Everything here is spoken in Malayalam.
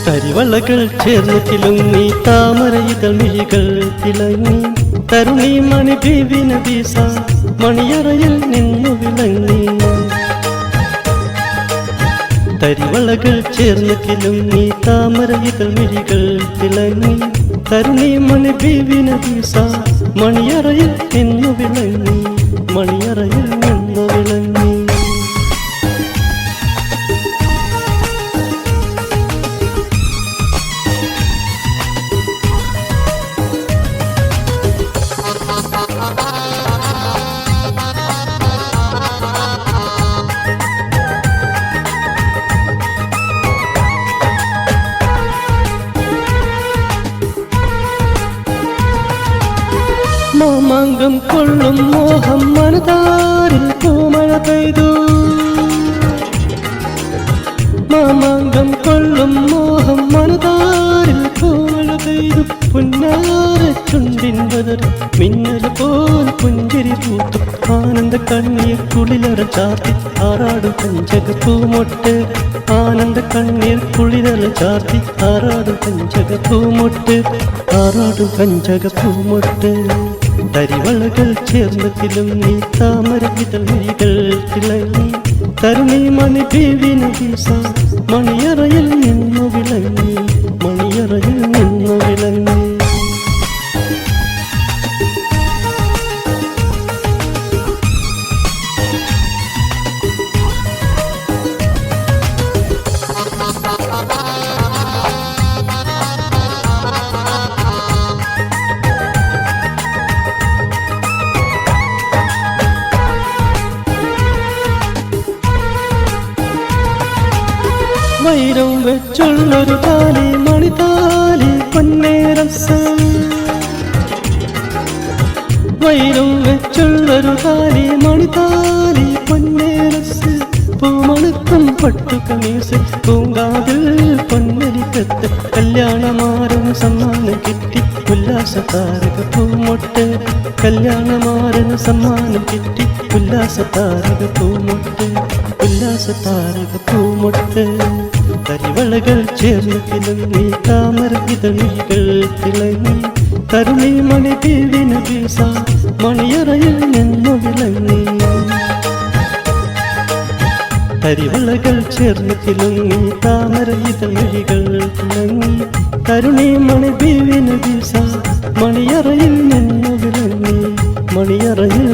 തരിവളകൾ ചേർന്ന് കിലുങ്ങി താമരയിതൾ മിഴികൾ തിളങ്ങി തരുണി മണി ബീവി നബീസ മണിയറയിൽ നിന്നു വിളങ്ങി തരിവളകൾ ചേർന്ന് കിലുങ്ങി താമരയിതൾ മിഴികൾ തിളങ്ങി തരുണി മണി ബീവി നബീസ മണിയറയിൽ നിന്നു വിളങ്ങി മണിയറയിൽ നിന്നു വിളങ്ങി മാമാങ്കം കൊള്ളും മോഹം മനതാരിൽ പൂമഴ പെയ്തു മാമാങ്കം കൊള്ളും മോഹം മനതാരിൽ പൂമഴ പെയ്തു പുന്നാര ചുണ്ടിൻ ബദർ മിന്നൽ പോൽ പുഞ്ചിരി പൂത്തു ആനന്ദ കണ്ണീർ കുളിലറ ചാർത്തി ആറാടു പഞ്ചക പൂമൊട്ട് ആനന്ദ കണ്ണീർ കുളിലറ ചാർത്തി ആറാടു പഞ്ചക പൂമൊട്ട് ആറാടു പഞ്ചക പൂമൊട്ട് തരിവളകൾ ചേർന്ന് തിളങ്ങി താമരയിതൾ മിഴികൾ തിളങ്ങി തരുണി മണി ബീവി നബീസ മണിയറയിൽ നിന്നു വിളങ്ങി മണിയറയിൽ നിന്നു വിളങ്ങി വൈരം വെച്ചുള്ളൊരു താലി മണിതാലി പൊന്നേരസ വൈരം വെച്ചുള്ളൊരു താലി മണിതാലി പൊന്നേരസ് പൂമണുക്കും പട്ടു കമീസ് പൂങ്കാതിൽ പൊന്നരിക്കത്ത് കല്യാണമാരന് സമ്മാനം കിട്ടി ഉല്ലാസ താരക പൂമൊട്ട് കല്യാണമാരന് സമ്മാനം കിട്ടി ഉല്ലാസ താരക പൂമൊട്ട് ഉല്ലാസ താരക പൂമൊട്ട് തരിവളകൾ ചേർന്ന് തിളങ്ങി താമരയിതൾ മിഴികൾ തിളങ്ങി തരുണി മണി ബീവി നബീസ മണിയറയിൽ നിന്നു വിളങ്ങി തരിവളകൾ ചേർന്ന് തിളങ്ങി താമരയിതൾ മിഴികൾ തിളങ്ങി തരുണി മണി ബീവി നബീസ മണിയറയിൽ നിന്നു വിളങ്ങി മണിയറയിൽ